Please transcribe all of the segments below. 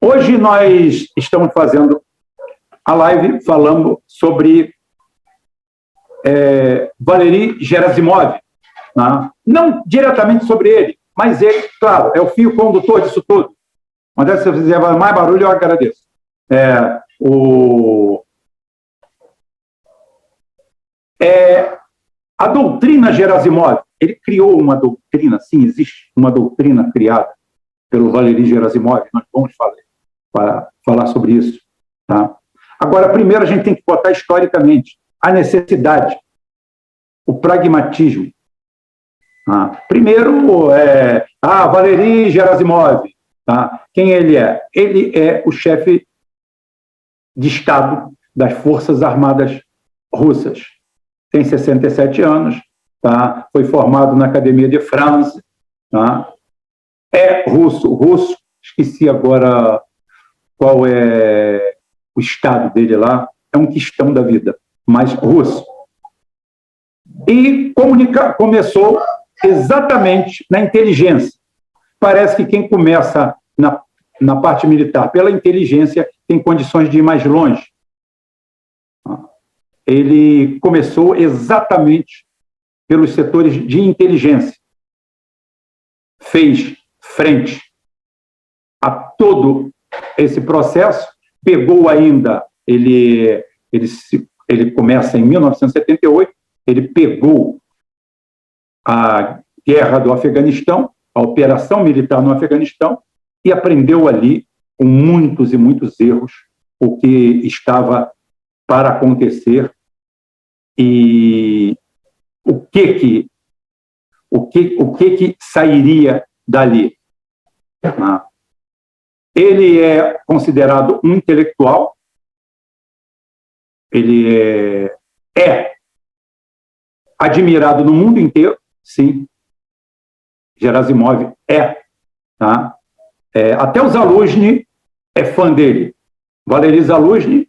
Hoje nós estamos fazendo a live falando sobre Valery Gerasimov, né? Não diretamente sobre ele, mas ele, claro, é o fio condutor disso tudo. Mas se você fizer mais barulho, eu agradeço. A doutrina Gerasimov, ele criou uma doutrina, sim, existe uma doutrina criada pelo Valery Gerasimov, nós vamos falar sobre isso. Tá? Agora, primeiro a gente tem que botar historicamente a necessidade, o pragmatismo. Tá? Primeiro, Valery Gerasimov, tá? Quem ele é? Ele é o chefe de Estado das Forças Armadas Russas. Tem 67 anos, tá? Foi formado na Academia de France, tá? É russo, esqueci agora qual é o estado dele lá, é um quistão da vida, mas russo. E começou exatamente na inteligência. Parece que quem começa na parte militar pela inteligência tem condições de ir mais longe. Ele começou exatamente pelos setores de inteligência. Fez frente a todo esse processo, pegou ainda, ele começa em 1978, ele pegou a guerra do Afeganistão, a operação militar no Afeganistão, e aprendeu ali, com muitos e muitos erros, o que estava para acontecer e o que sairia dali. Ele é considerado um intelectual, ele é admirado no mundo inteiro, sim. Gerasimov tá? Até o Zaluzhny é fã dele. Valery Zaluzhny,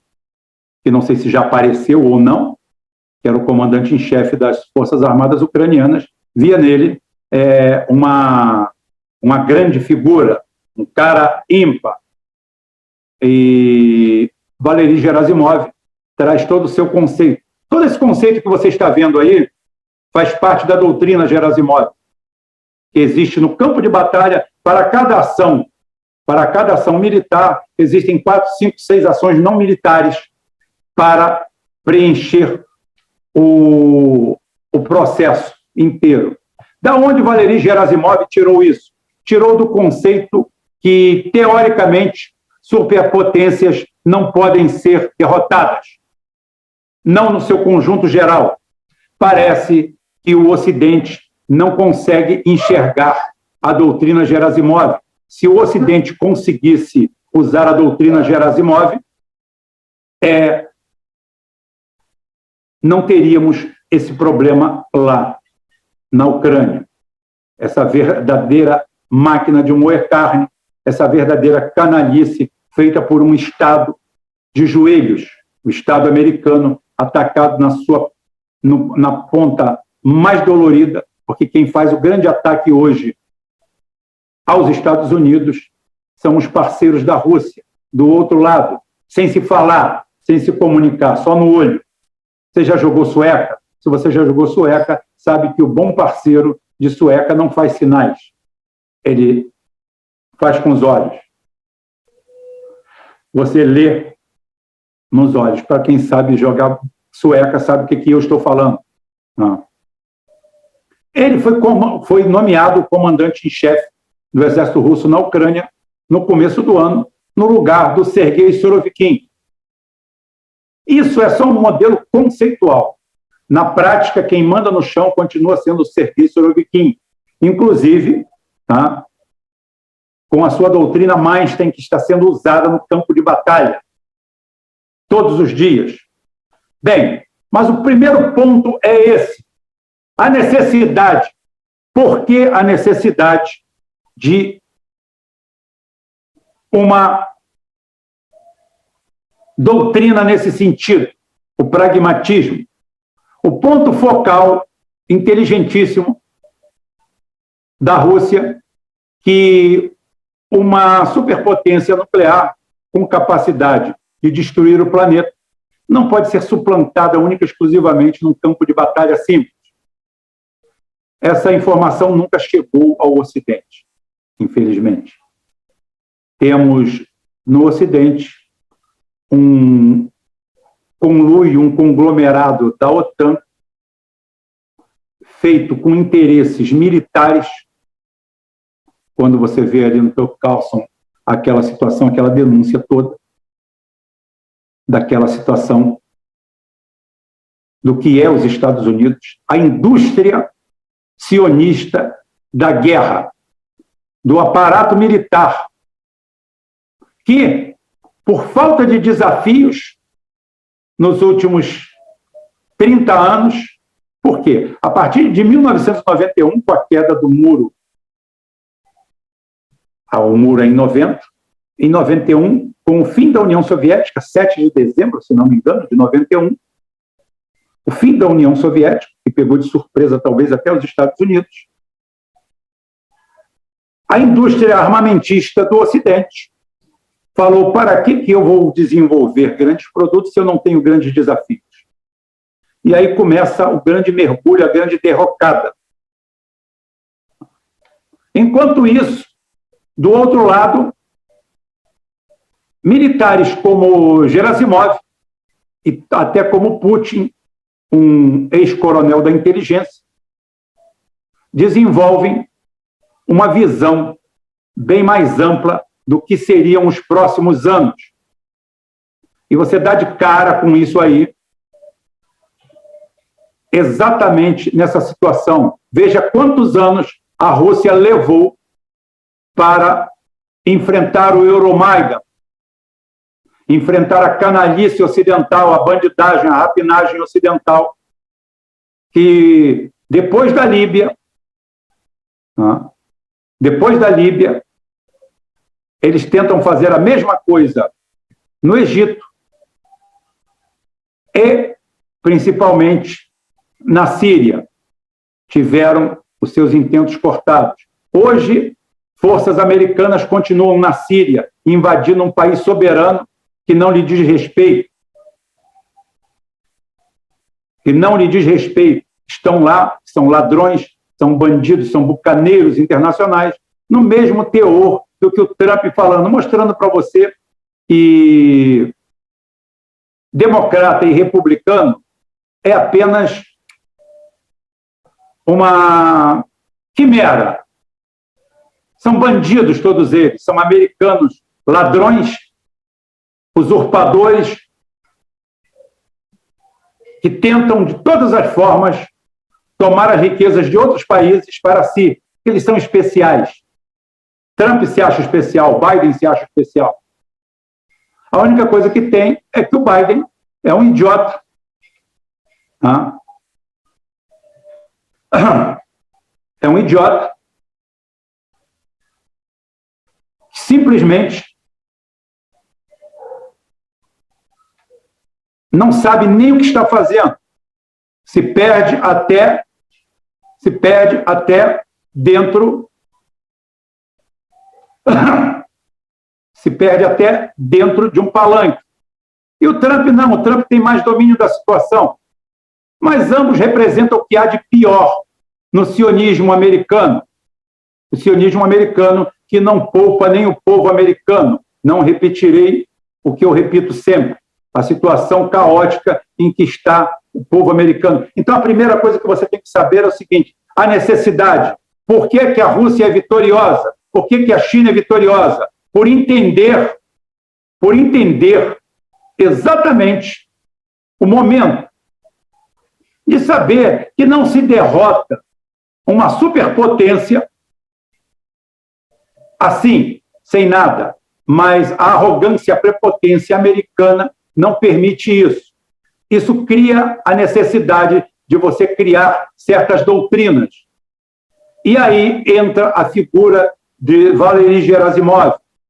que não sei se já apareceu ou não, que era o comandante em chefe das Forças Armadas Ucranianas, via nele uma grande figura, um cara ímpar. E Valery Gerasimov traz todo o seu conceito. Todo esse conceito que você está vendo aí faz parte da doutrina Gerasimov, que existe no campo de batalha. Para cada ação militar, existem 4, 5, 6 ações não militares para preencher o processo inteiro. Da onde Valery Gerasimov tirou isso? Tirou do conceito que, teoricamente, superpotências não podem ser derrotadas. Não no seu conjunto geral. Parece que o Ocidente não consegue enxergar a doutrina Gerasimov. Se o Ocidente conseguisse usar a doutrina Gerasimov, não teríamos esse problema lá, na Ucrânia. Essa verdadeira máquina de moer carne, essa verdadeira canalice feita por um Estado de joelhos, o Estado americano atacado na ponta mais dolorida, porque quem faz o grande ataque hoje aos Estados Unidos são os parceiros da Rússia, do outro lado, sem se falar, sem se comunicar, só no olho. Você já jogou sueca? Se você já jogou sueca, sabe que o bom parceiro de sueca não faz sinais. Ele faz com os olhos. Você lê nos olhos. Para quem sabe jogar sueca, sabe o que eu estou falando. Não. Ele foi nomeado comandante em chefe do exército russo na Ucrânia no começo do ano, no lugar do Sergei Surovikin. Isso é só um modelo conceitual. Na prática, quem manda no chão continua sendo o Sergei Surovikin. Inclusive, tá, com a sua doutrina Manstein, que está sendo usada no campo de batalha, todos os dias. Bem, mas o primeiro ponto é esse. A necessidade. Por que a necessidade de uma doutrina nesse sentido? O pragmatismo. O ponto focal inteligentíssimo da Rússia, que uma superpotência nuclear com capacidade de destruir o planeta não pode ser suplantada única e exclusivamente num campo de batalha simples. Essa informação nunca chegou ao Ocidente, infelizmente. Temos no Ocidente um conluio, um conglomerado da OTAN feito com interesses militares. Quando você vê ali no Tucker Carlson aquela situação, aquela denúncia toda daquela situação do que é os Estados Unidos, a indústria sionista da guerra, do aparato militar, que, por falta de desafios nos últimos 30 anos, por quê? A partir de 1991, com a queda do muro, o muro é em 90, em 91, com o fim da União Soviética, 7 de dezembro, se não me engano, de 91, o fim da União Soviética, que pegou de surpresa talvez até os Estados Unidos, a indústria armamentista do Ocidente falou: para que eu vou desenvolver grandes produtos se eu não tenho grandes desafios? E aí começa o grande mergulho, a grande derrocada. Enquanto isso, do outro lado, militares como Gerasimov e até como Putin, um ex-coronel da inteligência, desenvolvem uma visão bem mais ampla do que seriam os próximos anos. E você dá de cara com isso aí, exatamente nessa situação. Veja quantos anos a Rússia levou para enfrentar o Euromaidan, enfrentar a canalice ocidental, a bandidagem, a rapinagem ocidental, que depois da Líbia, eles tentam fazer a mesma coisa no Egito e, principalmente, na Síria. Tiveram os seus intentos cortados. Hoje, forças americanas continuam na Síria, invadindo um país soberano que não lhe diz respeito. Que não lhe diz respeito. Estão lá, são ladrões, são bandidos, são bucaneiros internacionais, no mesmo teor do que o Trump falando, mostrando para você que democrata e republicano é apenas uma quimera. São bandidos todos eles, são americanos, ladrões, usurpadores, que tentam de todas as formas tomar as riquezas de outros países para si. Eles são especiais. Trump se acha especial, Biden se acha especial. A única coisa que tem é que o Biden é um idiota. É um idiota. Simplesmente não sabe nem o que está fazendo. Se perde até dentro de um palanque. E o Trump não, o Trump tem mais domínio da situação. Mas ambos representam o que há de pior no sionismo americano. O sionismo americano que não poupa nem o povo americano. Não repetirei o que eu repito sempre, a situação caótica em que está o povo americano. Então, a primeira coisa que você tem que saber é o seguinte: a necessidade. Por que a Rússia é vitoriosa? Por que a China é vitoriosa? Por entender exatamente o momento de saber que não se derrota uma superpotência assim, sem nada, mas a arrogância, a prepotência americana não permite isso. Isso cria a necessidade de você criar certas doutrinas. E aí entra a figura de Valery Gerasimov,